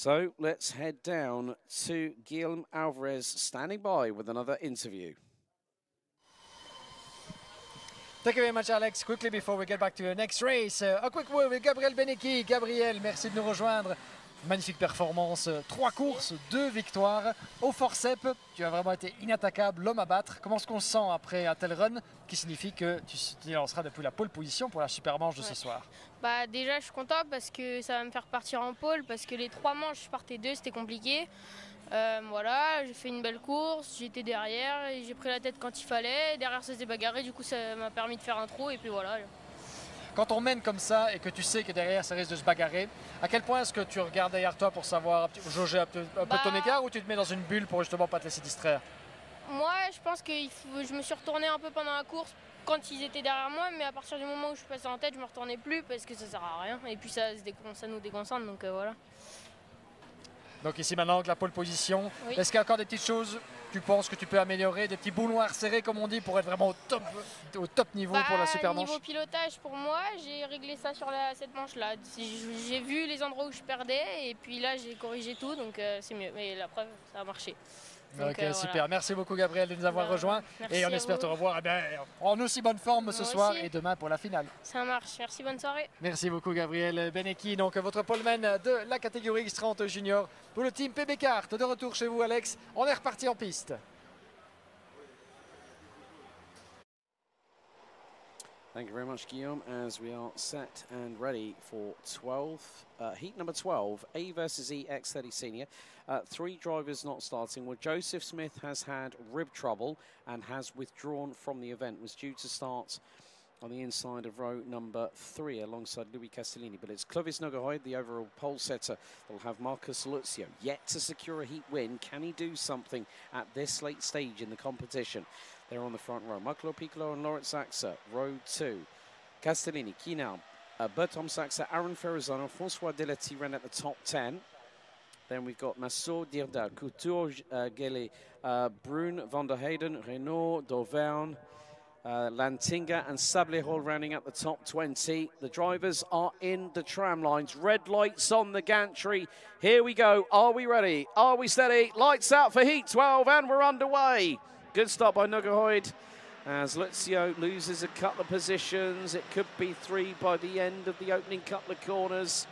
So let's head down to Guillaume Alvarez standing by with another interview. Thank you very much, Alex. Quickly before we get back to the next race, a quick word with Gabriel Benecchi. Gabriel, merci de nous rejoindre. Magnifique performance, 3 courses, 2 victoires. Au forceps, tu as vraiment été inattaquable, l'homme à battre. Comment est-ce qu'on se sent après un tel run, qui signifie que tu lanceras depuis la pole position pour la super manche de ce soir? Bah déjà je suis content parce que ça va me faire partir en pole, parce que les 3 manches, je partais 2, c'était compliqué. Voilà, j'ai fait une belle course, j'étais derrière et j'ai pris la tête quand il fallait. Derrière ça s'est bagarré, du coup ça m'a permis de faire un trou et puis voilà. Quand on mène comme ça et que tu sais que derrière ça risque de se bagarrer, à quel point est-ce que tu regardes derrière toi pour savoir jauger un peu ton écart, ou tu te mets dans une bulle pour justement pas te laisser distraire? Moi je pense que je me suis retourné un peu pendant la course quand ils étaient derrière moi, mais à partir du moment où je suis passé en tête, je me retournais plus parce que ça sert à rien et puis ça nous déconcentre, donc voilà. Donc ici maintenant, avec la pole position, oui. Est-ce qu'il y a encore des petites choses tu penses que tu peux améliorer, des petits bouts noirs serrés comme on dit, pour être vraiment au top niveau pour la super manche? Niveau pilotage pour moi, j'ai réglé ça sur cette manche là. J'ai vu les endroits où je perdais et puis là j'ai corrigé tout, donc c'est mieux. Mais la preuve, ça a marché. Donc, ok, super. Voilà. Merci beaucoup Gabriel de nous avoir rejoints et on espère te revoir en aussi bonne forme ce soir et demain pour la finale. Ça marche, merci, bonne soirée. Merci beaucoup Gabriel Benecchi, donc votre poleman de la catégorie X30 junior pour le team PB Kart. De retour chez vous Alex, on est reparti en piste. Thank you very much, Guillaume, as we are set and ready for heat number 12, A versus E X30 Senior. 3 drivers not starting. Well, Joseph Smith has had rib trouble and has withdrawn from the event. Was due to start on the inside of row number 3 alongside Louis Castellini. But it's Clovis Nogahoid, the overall pole setter. They'll have Marcus Luzio yet to secure a heat win. Can he do something at this late stage in the competition? They're on the front row. Michael Piccolo and Lawrence Saxa, row 2. Castellini, Kinal, Bertom Saxa, Aaron Ferrazzano, François Delati ran at the top 10. Then we've got Massot, Dirda, Couture, Gele, Brune, Van der Heyden, Renault, Dauvergne, Lantinga and Sablé-Hall rounding up the top 20. The drivers are in the tram lines. Red lights on the gantry. Here we go. Are we ready? Are we steady? Lights out for heat 12 and we're underway. Good start by Nogahoid as Luzio loses a couple of positions. It could be 3 by the end of the opening couple of corners.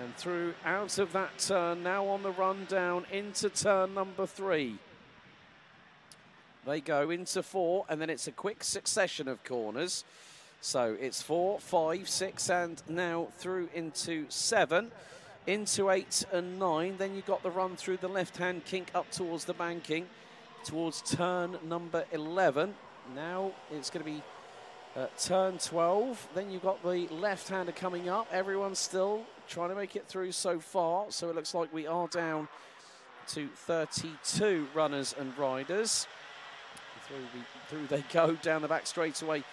And through out of that turn, now on the run down into turn number 3. They go into 4, and then it's a quick succession of corners. So it's 4, 5, 6, and now through into 7, into 8 and 9. Then you've got the run through the left-hand kink up towards the banking, towards turn number 11. Now it's going to be turn 12. Then you've got the left-hander coming up. Everyone's still trying to make it through so far. So it looks like we are down to 32 runners and riders. Through they go down the back straightaway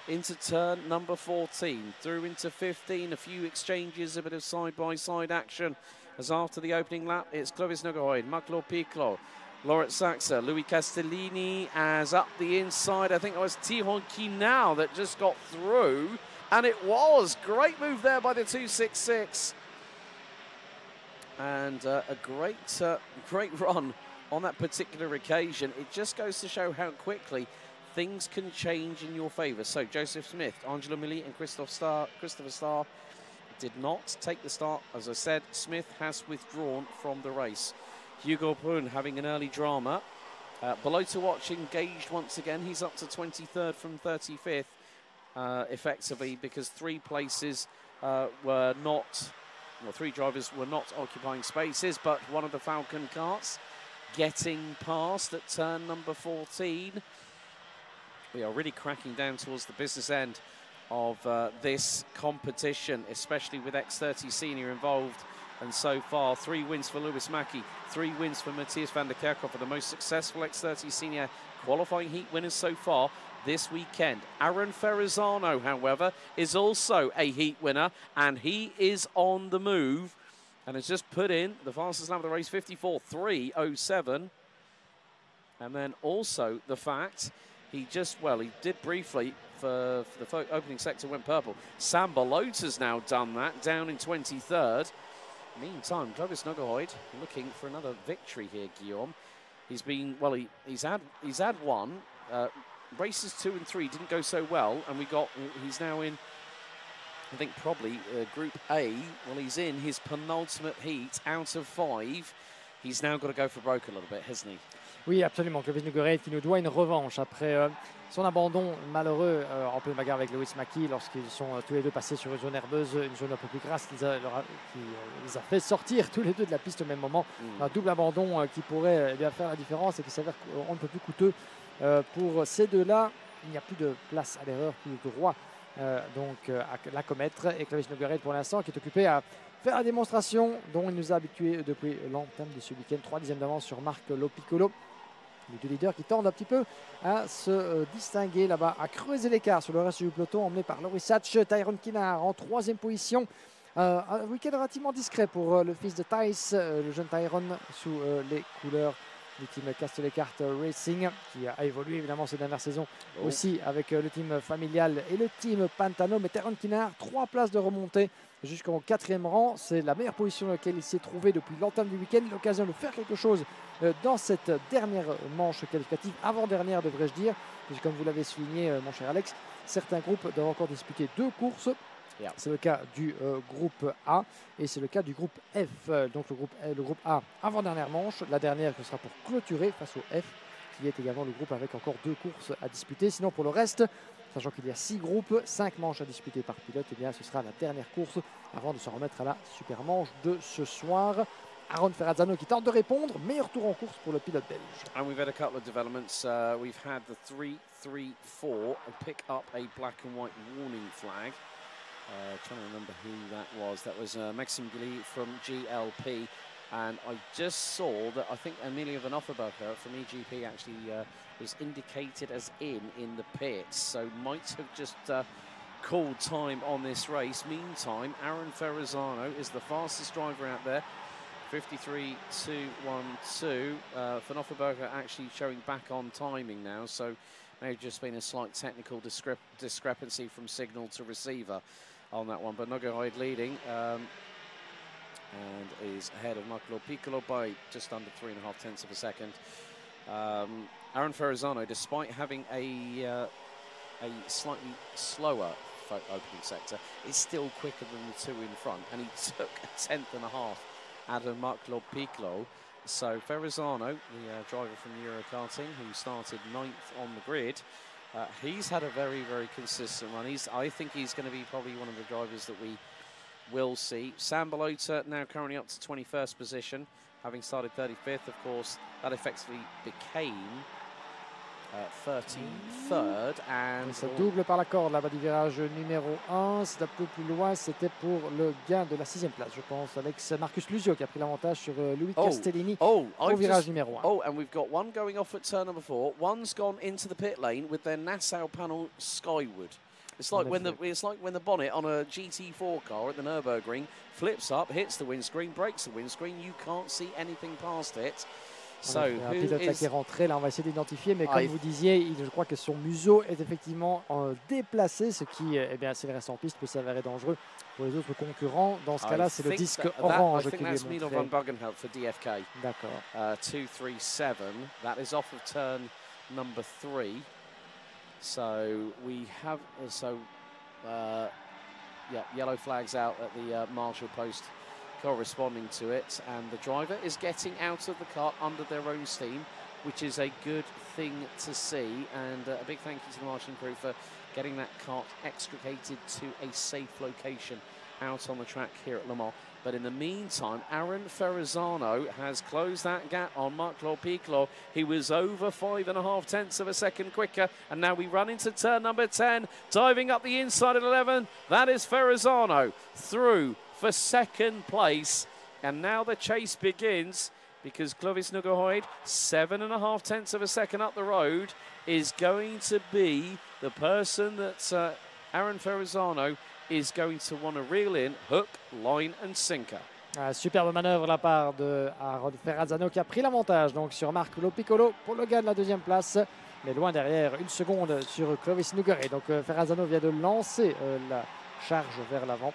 into turn number 14. Through into 15, a few exchanges, a bit of side-by-side action. As after the opening lap, it's Clovis Nogahoid, Maclo Piclo, Lawrence Saxa, Louis Castellini as up the inside. I think it was Tihon Kinal that just got through, and it was. Great move there by the 266. And a great run on that particular occasion. It just goes to show how quickly things can change in your favour. So Joseph Smith, Angelo Milli and Christopher Starr did not take the start. As I said, Smith has withdrawn from the race. Hugo Brun having an early drama. Below to watch, engaged once again. He's up to 23rd from 35th, effectively, because 3 places were not, well, 3 drivers were not occupying spaces, but one of the Falcon karts getting past at turn number 14. We are really cracking down towards the business end of this competition, especially with X30 Senior involved. And so far, 3 wins for Lewis Mackie, 3 wins for Matthias van der Kerkhoff, are the most successful X30 Senior qualifying heat winners so far this weekend. Aaron Ferrazzano, however, is also a heat winner, and he is on the move and has just put in the fastest lap of the race, 54.307. And then also the fact he did briefly for the opening sector went purple. Sam Balota's now done that, down in 23rd. Meantime, Clovis Nogahoid looking for another victory here, Guillaume. He's been, well, he's had one. Races 2 and 3 didn't go so well, and he's now in, I think probably Group A. Well, he's in his penultimate heat out of 5. He's now got to go for broke a little bit, hasn't he? Oui, absolument. Clovis Nogahoid qui nous doit une revanche après son abandon malheureux en pleine bagarre avec Lewis Mackie lorsqu'ils sont tous les deux passés sur une zone herbeuse, une zone un peu plus grasse qui les a fait sortir tous les deux de la piste au même moment. Un double abandon qui pourrait bien faire la différence et qui s'avère un peu plus coûteux pour ces deux-là. Il n'y a plus de place à l'erreur, plus de droit donc à la commettre. Et Clovis Nogahoid pour l'instant qui est occupé à faire la démonstration dont il nous a habitués depuis l'entame de ce week-end. 3 dixièmes d'avance sur Marc Lopiccolo. Les deux leaders qui tendent un petit peu à se distinguer là-bas, à creuser l'écart sur le reste du peloton, emmené par Loris Hatch, Tyrone Kinard en 3e position. Un week-end relativement discret pour le fils de Thijs, le jeune Tyrone, sous les couleurs du team Castellet-Kart Racing, qui a évolué évidemment ces dernières saisons aussi avec le team familial et le team Pantano. Mais Tyrone Kinard, 3 places de remontée jusqu'au 4e rang. C'est la meilleure position dans laquelle il s'est trouvé depuis l'entame du week-end. L'occasion de faire quelque chose dans cette dernière manche qualificative, avant-dernière devrais-je dire, puisque comme vous l'avez souligné mon cher Alex, certains groupes doivent encore disputer 2 courses. C'est le cas du groupe A et c'est le cas du groupe F. Donc le groupe A avant-dernière manche, la dernière qui sera pour clôturer face au F, qui est également le groupe avec encore 2 courses à disputer. Sinon pour le reste, sachant qu'il y a 6 groupes, 5 manches à disputer par pilote, et bien ce sera la dernière course avant de se remettre à la super manche de ce soir. Aaron Ferrazzano qui tente de répondre, meilleur tour en course pour le pilote belge. And we've had a couple of developments. We've had the 3-3-4 pick up a black and white warning flag. Trying to remember who that was. That was Maxime Gilly from GLP. And I just saw that I think Amelia Van Offenberger from EGP actually was indicated as in the pits. So might have just called time on this race. Meantime, Aaron Ferrazzano is the fastest driver out there. 53.212. Van Offenberger actually showing back on timing now. So may have just been a slight technical discrepancy from signal to receiver on that one. But Nogahoid leading and is ahead of Marco Piccolo by just under 3.5 tenths of a second. Aaron Ferrazzano, despite having a slightly slower opening sector, is still quicker than the 2 in front, and he took a 10.5 out of Marco Piccolo. So Ferrazzano, the driver from Eurokarting, who started 9th on the grid, he's had a very, very consistent run. I think he's going to be probably one of the drivers that we will see. Sam Balota now currently up to 21st position, having started 35th, of course. That effectively became 33rd. And ça double par la corde là-bas du virage numéro 1. C'est un peu plus loin, c'était pour le gain de la 6e place, je pense, avec Marcus Lusio qui a pris l'avantage sur Louis Castellini au virage numéro 1. Oh, and we've got one going off at turn number 4. One's gone into the pit lane with their Nassau panel skyward. It's like when the bonnet on a GT4 car at the Nürburgring flips up, hits the windscreen, breaks the windscreen. You can't see anything past it. So, un pilote là qui est rentré, là on va essayer d'identifier, mais comme vous disiez, je crois que son museau est effectivement déplacé, ce qui, eh bien, s'il reste en piste, peut s'avérer dangereux pour les autres concurrents. Dans ce cas-là, c'est le disque orange qui lui est montré. D'accord. 237. That is off of turn number 3. So we have yellow flags out at the marshal post corresponding to it, and the driver is getting out of the kart under their own steam, which is a good thing to see. And a big thank you to the marshalling crew for getting that kart extricated to a safe location out on the track here at Le Mans. But in the meantime, Aaron Ferrazzano has closed that gap on Marco Piccolo. He was over 5.5 tenths of a second quicker. And now we run into turn number 10, diving up the inside at 11. That is Ferrazzano through for second place. And now the chase begins because Clovis Nogahoid, 7.5 tenths of a second up the road, is going to be the person that Aaron Ferrazzano is going to want to reel in, hook, line and sinker. Superbe manœuvre de la part de Aaron Ferrazzano qui a pris l'avantage donc sur Marco Piccolo pour le gain de la 2e place, mais loin derrière, 1 seconde sur Clovis Nogahoid. Donc Ferrazzano vient de lancer la charge vers l'avant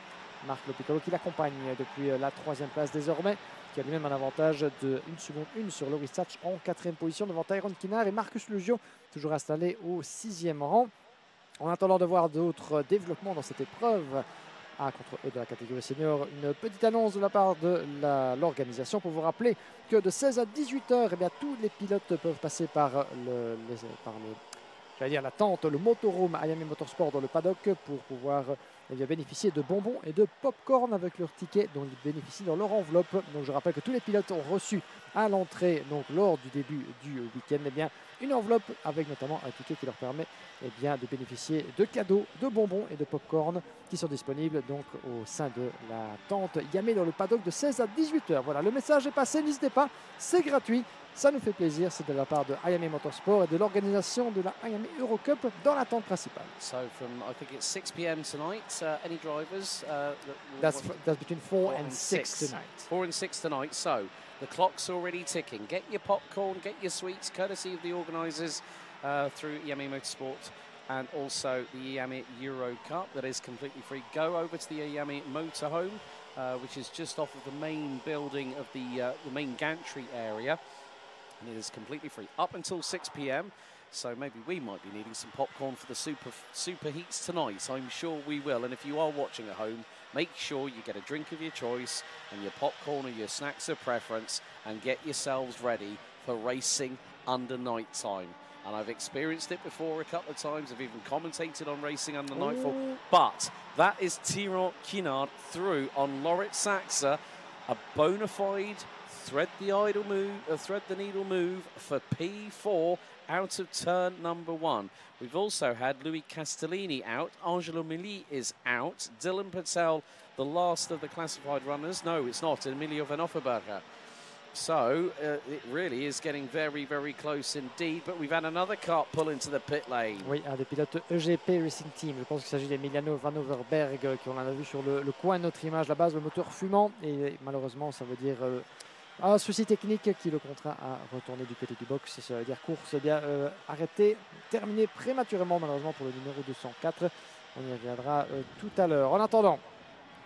Marc Piccolo qui l'accompagne depuis la 3e place désormais, qui a lui-même un avantage de 1 seconde 1 sur Loris Satch en 4e position devant Tyrone Kinard et Marcus Lugio, toujours installé au 6e rang. En attendant de voir d'autres développements dans cette épreuve contre eux de la catégorie senior, une petite annonce de la part de l'organisation pour vous rappeler que de 16 à 18 heures, eh bien, tous les pilotes peuvent passer par la tente, le motorhome IAME Motorsport dans le paddock pour pouvoir bénéficier de bonbons et de popcorn avec leur ticket dont ils bénéficient dans leur enveloppe. Donc je rappelle que tous les pilotes ont reçu à l'entrée, donc lors du début du week-end, eh bien, une enveloppe avec notamment un ticket qui leur permet bien, de bénéficier de cadeaux, de bonbons et de popcorn qui sont disponibles donc au sein de la tente IAME dans le paddock de 16 à 18 heures. Voilà, le message est passé, n'hésitez pas, c'est gratuit. Ça nous fait plaisir, c'est de la part de IAME Motorsport et de l'organisation de la IAME Eurocup dans la tente principale. So from, I think it's 6 p.m. tonight, any drivers? That's between 4 and 6 tonight. 4 and 6 tonight, so the clock's already ticking. Get your popcorn, get your sweets, courtesy of the organisers through IAME Motorsport and also the IAME Eurocup that is completely free. Go over to the IAME Motorhome, which is just off of the main building of the main gantry area. And it is completely free up until 6 p.m. So maybe we might be needing some popcorn for the super heats tonight. I'm sure we will. And if you are watching at home, make sure you get a drink of your choice and your popcorn or your snacks of preference and get yourselves ready for racing under night time. And I've experienced it before a couple of times. I've even commentated on racing under nightfall. But that is Tyrone Kinard through on Lorit Saxa, a bona fide thread the needle move for P4 out of turn number 1. We've also had Louis Castellini out, Angelo Mili is out, Dylan Patel, the last of the classified runners. No, it's not, Emilio Van Offenberger. So it really is getting very, very close indeed. But we've had another kart pull into the pit lane. Oui, un des pilotes EGP Racing Team. Je pense qu'il s'agit d'Emiliano Van Overberg, qu'on a vu sur le coin de notre image, la base, le moteur fumant. Et malheureusement, ça veut dire un souci technique qui le contraint à retourner du côté du box. Ça veut dire course bien arrêtée, terminée prématurément, malheureusement, pour le numéro 204. On y reviendra tout à l'heure. En attendant,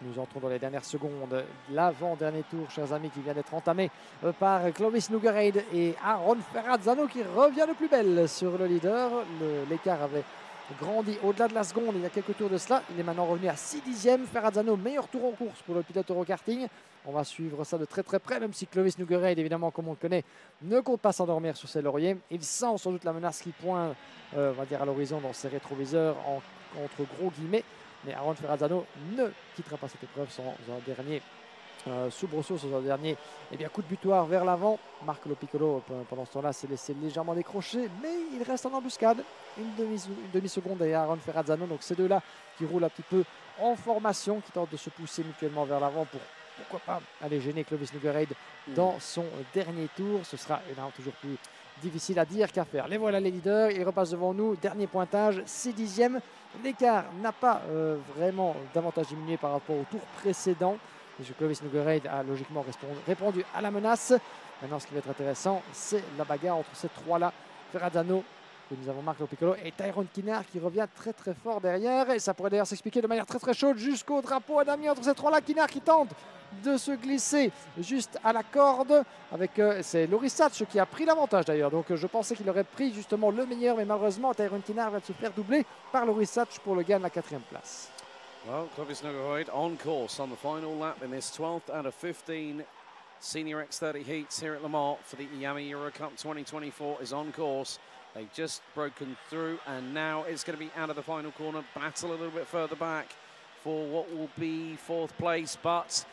nous entrons dans les dernières secondes. L'avant-dernier tour, chers amis, qui vient d'être entamé par Clovis Nougareid et Aaron Ferrazzano qui revient de plus belle sur le leader. L'écart avait grandi au-delà de la seconde il y a quelques tours de cela. Il est maintenant revenu à 6 dixièmes. Ferrazzano, meilleur tour en course pour le pilote Eurokarting. On va suivre ça de très très près, même si Clovis Nougareid, évidemment, comme on le connaît, ne compte pas s'endormir sur ses lauriers. Il sent sans doute la menace qui pointe, on va dire, à l'horizon dans ses rétroviseurs, entre gros guillemets. Mais Aaron Ferrazzano ne quittera pas cette épreuve sans un dernier soubresaut, sans un dernier coup de butoir vers l'avant. Marc Piccolo, pendant ce temps-là, s'est laissé légèrement décrocher, mais il reste en embuscade. Une demi-seconde derrière Aaron Ferrazzano. Donc ces deux-là qui roulent un petit peu en formation, qui tentent de se pousser mutuellement vers l'avant pour, pourquoi pas, aller gêner Clovis Nougareid dans son dernier tour. Ce sera toujours plus difficile à dire qu'à faire. Les voilà les leaders, ils repassent devant nous. Dernier pointage, 6 dixièmes. L'écart n'a pas vraiment davantage diminué par rapport au tour précédent. Clovis Nougareid a logiquement répondu à la menace. Maintenant, ce qui va être intéressant, c'est la bagarre entre ces trois-là. Ferrazzano, que nous avons Marc Piccolo, et Tyrone Kinard qui revient très très fort derrière. Et ça pourrait d'ailleurs s'expliquer de manière très très chaude jusqu'au drapeau à damier entre ces trois-là. Kinard qui tente de se glisser juste à la corde. C'est Loris Satch qui a pris l'avantage d'ailleurs. Donc je pensais qu'il aurait pris justement le meilleur, mais malheureusement Tyrone Kinard va se faire doubler par Loris Satch pour le gain de la 4e place. Well, Clovis Nougareid on course on the final lap in this 12th out of 15 Senior X30 heats here at Le Mans for the IAME Eurocup 2024 is on course. They've just broken through and now it's going to be out of the final corner. Battle a little bit further back for what will be 4th place, but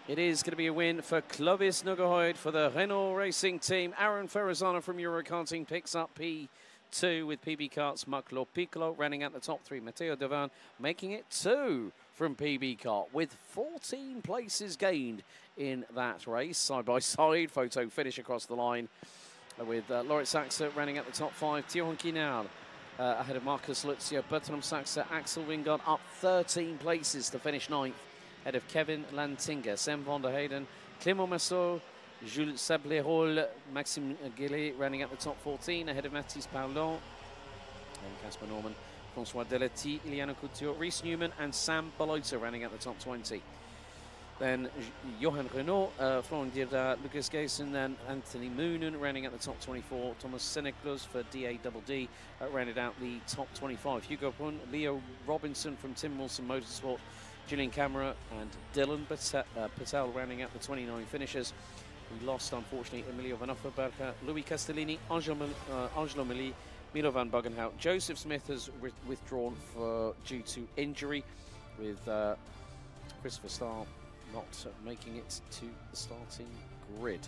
it is going to be a win for Clovis Nougareid for the Renault Racing Team. Aaron Ferrazzano from Eurokarting picks up P2 with PB Kart's Marc Piccolo running at the top 3. Matteo Devane making it 2 from PB Kart with 14 places gained in that race. Side-by-side photo finish across the line with Lorit Saxa running at the top 5. Tyrone Kinard ahead of Marcus Lutzio. Bertram Saxa, Axel Wingard up 13 places to finish 9th. Ahead of Kevin Lantinga, Sam van der Heyden, Clément Massot, Jules Sablerol, Maxime Guillet running at the top 14 ahead of Mathis Paulon and Casper Norman François Deletti, Iliana Couture, Reece Newman and Sam Balota rounding out the top 20. Then Johan Renault, Florent Dierda, Lucas Gayson and Anthony Moonen rounding out the top 24. Thomas Seneclus for DADD rounded out the top 25. Hugo Pun, Leo Robinson from Tim Wilson Motorsport, Gillian Camera and Dylan Patel rounding out the 29 finishers. We lost, unfortunately, Emilio Van Offerberger, Louis Castellini, Angelo Milli, Milo van Buggenhout. Joseph Smith has withdrawn due to injury, with Christopher Starr not making it to the starting grid.